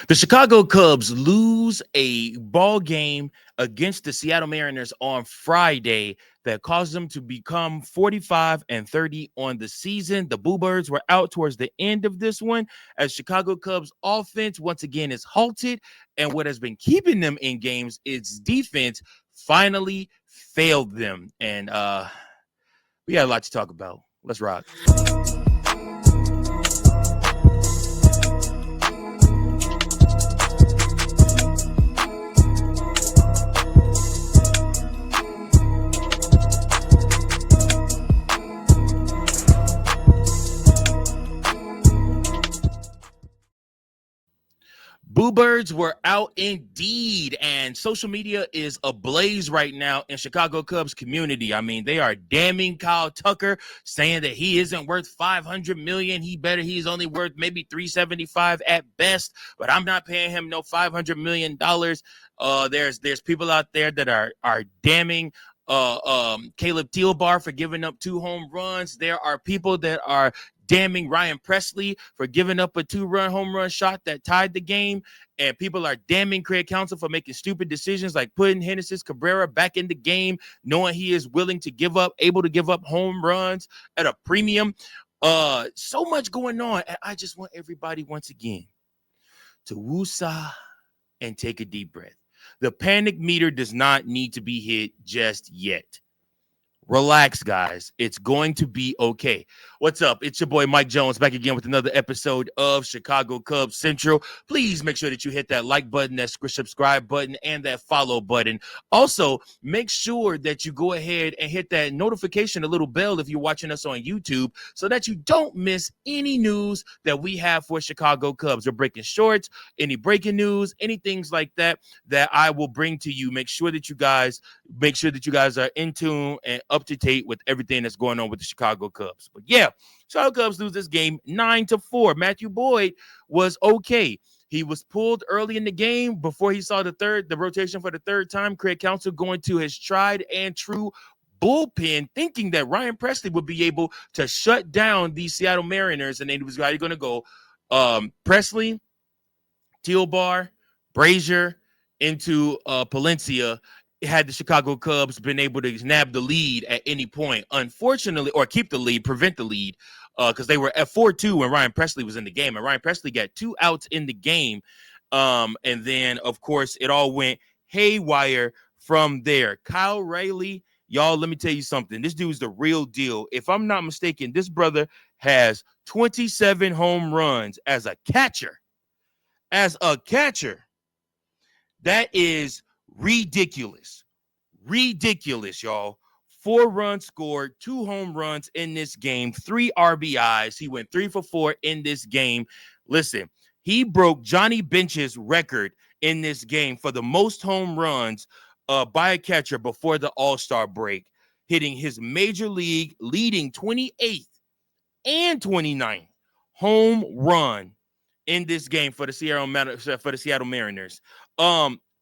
The Chicago Cubs lose a ball game against the Seattle Mariners on Friday that caused them to become 45-30 on the season. The Bluebirds were out towards the end of this one as Chicago Cubs offense once again is halted, and what has been keeping them in games, its defense finally failed them. And we got a lot to talk about. Let's rock. Bluebirds were out indeed, and social media is ablaze right now in Chicago Cubs community. I mean, they are damning Kyle Tucker, saying that he isn't worth $500 million. He's only worth maybe $375 at best, but I'm not paying him no $500 million. There's people out there that are damning Caleb Thielbar for giving up 2 home runs. There are people that are damning Ryan Presley for giving up a 2-run home run shot that tied the game. And people are damning Craig Counsell for making stupid decisions like putting Genesis Cabrera back in the game, knowing he is able to give up home runs at a premium. So much going on. And I just want everybody once again to woosah and take a deep breath. The panic meter does not need to be hit just yet. Relax, guys. It's going to be okay. What's up? It's your boy Mike Jones back again with another episode of Chicago Cubs Central. Please make sure that you hit that like button, that subscribe button, and that follow button. Also, make sure that you go ahead and hit that notification, a little bell if you're watching us on YouTube, so that you don't miss any news that we have for Chicago Cubs. We're breaking shorts, any breaking news, any things like that I will bring to you. Make sure that you guys are in tune and up to date with everything that's going on with the Chicago Cubs. But yeah, Chicago Cubs lose this game 9-4. Matthew Boyd was okay. He was pulled early in the game before he saw the rotation for the third time. Craig Counsell going to his tried and true bullpen, thinking that Ryan Presley would be able to shut down these Seattle Mariners, and then he was going to go Presley, Thielbar, Brazier into Palencia. Had the Chicago Cubs been able to nab the lead at any point, unfortunately, or keep the lead, prevent the lead, because they were at 4-2 when Ryan Presley was in the game, and Ryan Presley got 2 outs in the game, and then, of course, it all went haywire from there. Kyle Rayleigh, y'all, let me tell you something. This dude's the real deal. If I'm not mistaken, this brother has 27 home runs as a catcher. As a catcher, that is ridiculous, y'all. 4 runs scored, 2 home runs in this game, 3 RBIs. He went 3 for 4 in this game. Listen, he broke Johnny Bench's record in this game for the most home runs by a catcher before the All-Star break, hitting his major league leading 28th and 29th home run in this game for the Seattle Mariners.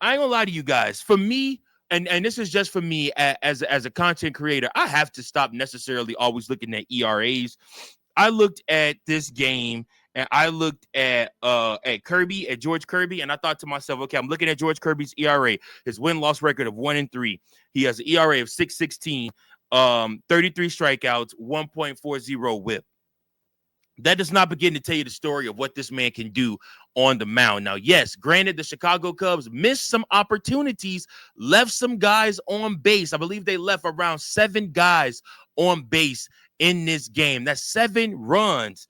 I ain't gonna lie to you guys. For me, and this is just for me as a content creator, I have to stop necessarily always looking at ERAs. I looked at this game and I looked at George Kirby, and I thought to myself, okay, I'm looking at George Kirby's ERA, his win-loss record of 1-3. He has an ERA of 6.16, 33 strikeouts, 1.40 WHIP. That does not begin to tell you the story of what this man can do on the mound. Now, yes, granted, the Chicago Cubs missed some opportunities, left some guys on base. I believe they left around 7 guys on base in this game. That's 7 runs.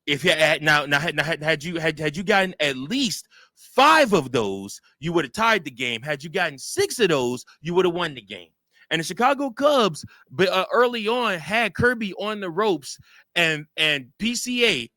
If you had had you gotten at least 5 of those, you would have tied the game. Had you gotten 6 of those, you would have won the game. And the Chicago Cubs, early on, had Kirby on the ropes, and PCA,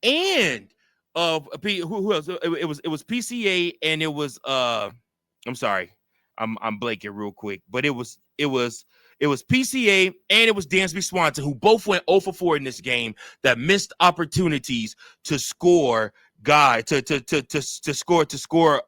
and who else? It was PCA, and it was I'm sorry, I'm blanking real quick, but it was PCA and it was Dansby Swanson, who both went 0 for 4 in this game, that missed opportunities to score to score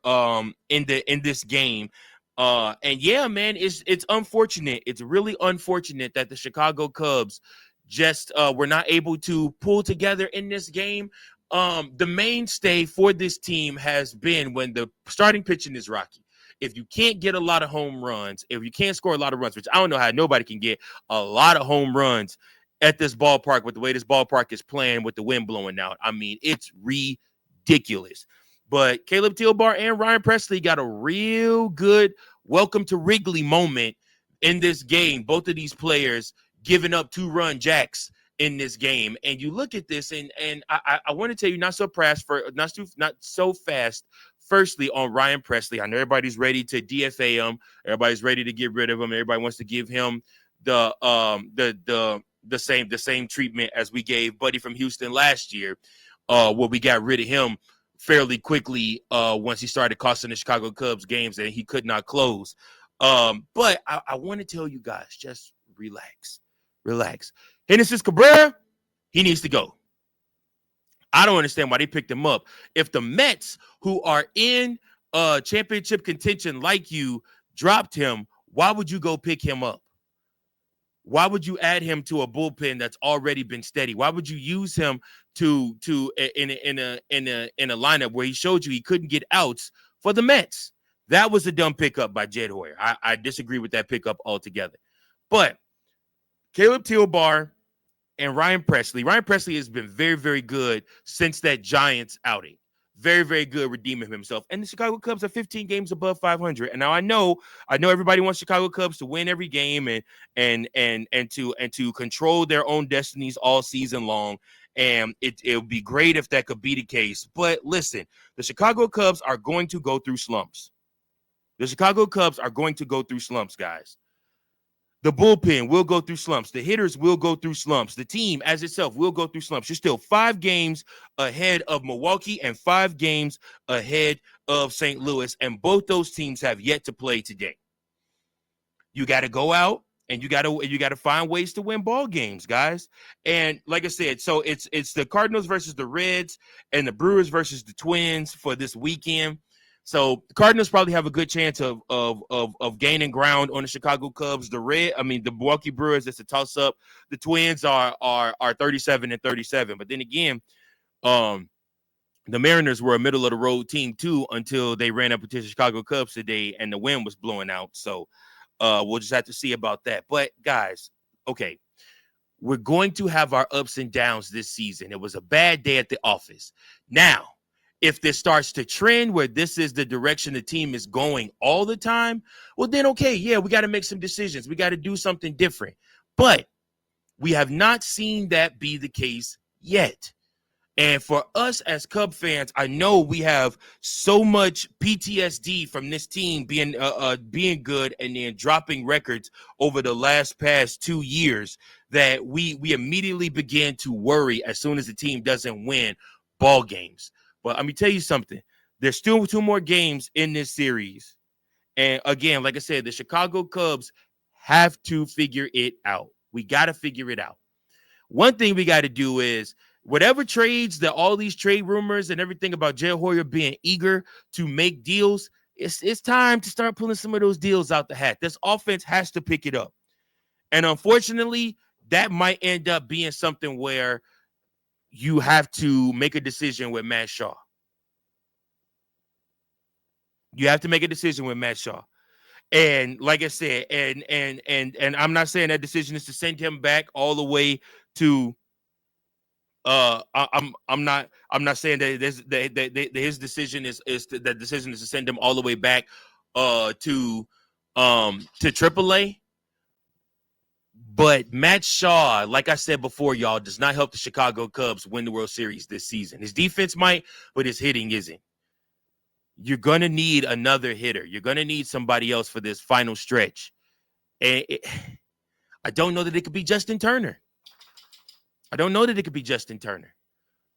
in this game. And yeah, man, it's unfortunate. It's really unfortunate that the Chicago Cubs just were not able to pull together in this game. The mainstay for this team has been when the starting pitching is rocky. If you can't get a lot of home runs, if you can't score a lot of runs, which I don't know how nobody can get a lot of home runs at this ballpark with the way this ballpark is playing with the wind blowing out. I mean, it's ridiculous. But Caleb Tilbar and Ryan Presley got a real good welcome to Wrigley moment in this game. Both of these players giving up 2-run jacks in this game. And you look at this, and I want to tell you, not so fast. Firstly, on Ryan Presley, I know everybody's ready to DFA him. Everybody's ready to get rid of him. Everybody wants to give him the same treatment as we gave Buddy from Houston last year, where we got rid of him fairly quickly once he started costing the Chicago Cubs games and he could not close. But I want to tell you guys, just relax. Genesis Cabrera, he needs to go. I don't understand why they picked him up. If the Mets, who are in championship contention like you, dropped him, why would you go pick him up? Why would you add him to a bullpen that's already been steady? Why would you use him in a lineup where he showed you he couldn't get outs for the Mets? That was a dumb pickup by Jed Hoyer. I disagree with that pickup altogether. But Caleb Tilbar and Ryan Presley. Ryan Presley has been very, very good since that Giants outing. Very, very good redeeming himself. And the Chicago Cubs are 15 games above 500. And now I know everybody wants Chicago Cubs to win every game and to control their own destinies all season long. And it would be great if that could be the case. But listen, the Chicago Cubs are going to go through slumps. The Chicago Cubs are going to go through slumps, guys. The bullpen will go through slumps. The hitters will go through slumps. The team as itself will go through slumps. You're still 5 games ahead of Milwaukee and 5 games ahead of St. Louis, and both those teams have yet to play today. You got to go out and you got to find ways to win ball games, guys. And like I said, so it's the Cardinals versus the Reds and the Brewers versus the Twins for this weekend. So the Cardinals probably have a good chance of gaining ground on the Chicago Cubs. The Milwaukee Brewers, it's a toss-up. The Twins are 37-37. But then again, the Mariners were a middle-of-the-road team too until they ran up against the Chicago Cubs today and the wind was blowing out. So we'll just have to see about that. But, guys, okay, we're going to have our ups and downs this season. It was a bad day at the office. Now, if this starts to trend where this is the direction the team is going all the time, well, then, okay, yeah, we got to make some decisions. We got to do something different. But we have not seen that be the case yet. And for us as Cub fans, I know we have so much PTSD from this team being good and then dropping records over the past 2 years that we immediately begin to worry as soon as the team doesn't win ball games. But let me tell you something. There's still 2 more games in this series. And again, like I said, the Chicago Cubs have to figure it out. We got to figure it out. One thing we got to do is whatever trades, all these trade rumors and everything about Jed Hoyer being eager to make deals, it's time to start pulling some of those deals out the hat. This offense has to pick it up. And unfortunately, that might end up being something where you have to make a decision with Matt Shaw. You have to make a decision with Matt Shaw. And like I said, and I'm not saying that decision is to send him back all the way to I'm not saying that his decision is to send him all the way back to AAA. But Matt Shaw, like I said before, y'all, does not help the Chicago Cubs win the World Series this season. His defense might, but his hitting isn't. You're going to need another hitter. You're going to need somebody else for this final stretch. And I don't know that it could be Justin Turner.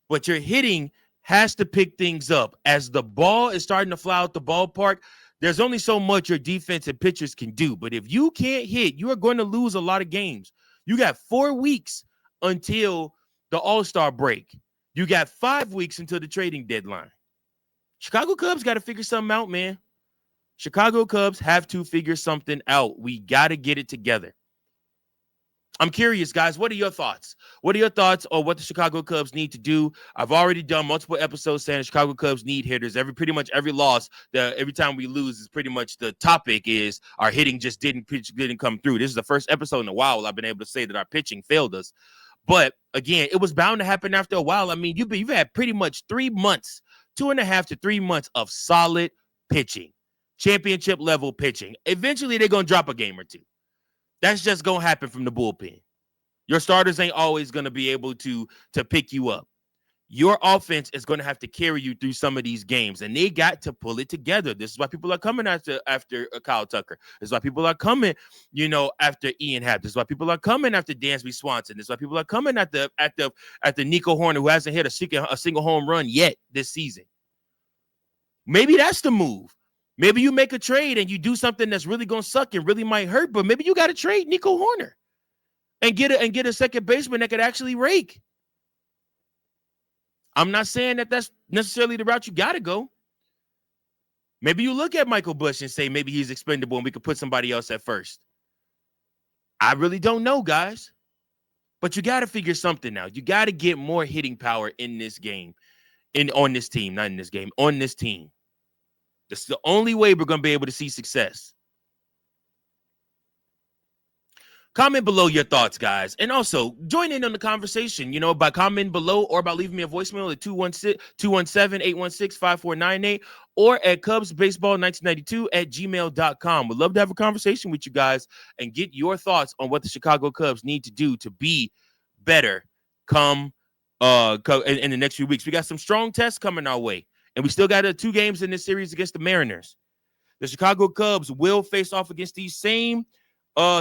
But your hitting has to pick things up. As the ball is starting to fly out the ballpark, there's only so much your defense and pitchers can do. But if you can't hit, you are going to lose a lot of games. You got 4 weeks until the All-Star break. You got 5 weeks until the trading deadline. Chicago Cubs got to figure something out, man. Chicago Cubs have to figure something out. We got to get it together. I'm curious, guys. What are your thoughts? What are your thoughts on what the Chicago Cubs need to do? I've already done multiple episodes saying the Chicago Cubs need hitters. Pretty much every loss, every time we lose, is pretty much the topic is our hitting just didn't come through. This is the first episode in a while I've been able to say that our pitching failed us. But again, it was bound to happen after a while. I mean, you've had pretty much 3 months, 2.5 to 3 months of solid pitching, championship level pitching. Eventually, they're gonna drop a game or two. That's just gonna happen from the bullpen. Your starters ain't always gonna be able to pick you up. Your offense is gonna have to carry you through some of these games, and they got to pull it together. This is why people are coming after Kyle Tucker. This is why people are coming, after Ian Happ. This is why people are coming after Dansby Swanson. This is why people are coming at the Nico Horner, who hasn't hit a single home run yet this season. Maybe that's the move. Maybe you make a trade and you do something that's really gonna suck and really might hurt, but maybe you got to trade Nico Horner and get a second baseman that could actually rake. I'm not saying that that's necessarily the route you got to go. Maybe you look at Michael Busch and say maybe he's expendable and we could put somebody else at first. I really don't know, guys. But you got to figure something out. You got to get more hitting power in this game, on this team. That's the only way we're going to be able to see success. Comment below your thoughts, guys. And also, join in on the conversation, by commenting below or by leaving me a voicemail at 217-816-5498 or at cubsbaseball1992@gmail.com. We'd love to have a conversation with you guys and get your thoughts on what the Chicago Cubs need to do to be better in the next few weeks. We got some strong tests coming our way, and we still got 2 games in this series against the Mariners. The Chicago Cubs will face off against these same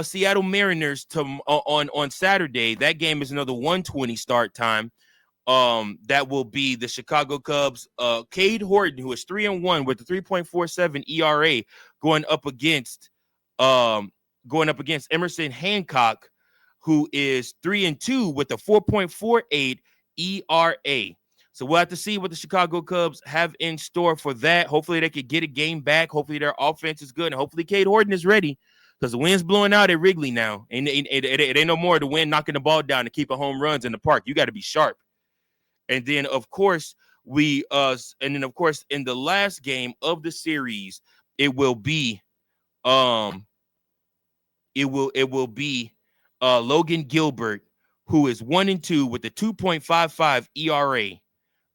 Seattle Mariners on Saturday. That game is another 1:20 start time. That will be the Chicago Cubs. Cade Horton, who is 3-1 with a 3.47 ERA, going up against Emerson Hancock, who is 3-2 with a 4.48 ERA. So we'll have to see what the Chicago Cubs have in store for that. Hopefully they could get a game back. Hopefully their offense is good, and hopefully Cade Horton is ready. Because the wind's blowing out at Wrigley now. And it ain't no more the wind knocking the ball down to keep home runs in the park. You got to be sharp. And then, of course, in the last game of the series, it will be Logan Gilbert, who is 1-2 with a 2.55 ERA,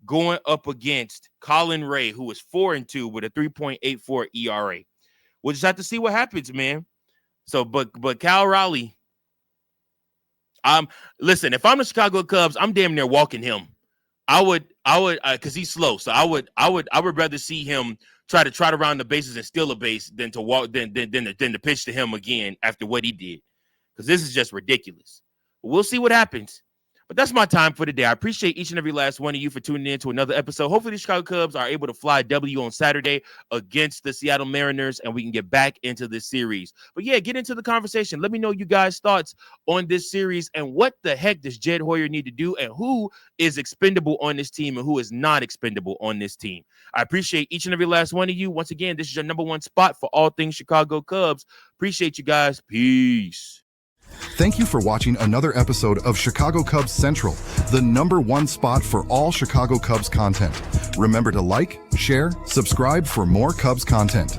going up against Colin Ray, who is 4-2 with a 3.84 ERA. We'll just have to see what happens, man. So, but Cal Raleigh, listen, if I'm the Chicago Cubs, I'm damn near walking him. I would, because he's slow. So I would rather see him try to trot around the bases and steal a base than to pitch to him again after what he did. Because this is just ridiculous. But we'll see what happens. But that's my time for today. I appreciate each and every last one of you for tuning in to another episode. Hopefully the Chicago Cubs are able to fly W on Saturday against the Seattle Mariners, and we can get back into this series. But yeah, get into the conversation. Let me know you guys' thoughts on this series and what the heck does Jed Hoyer need to do, and who is expendable on this team and who is not expendable on this team. I appreciate each and every last one of you. Once again, this is your number one spot for all things Chicago Cubs. Appreciate you guys. Peace. Thank you for watching another episode of Chicago Cubs Central, the number one spot for all Chicago Cubs content. Remember to like, share, subscribe for more Cubs content.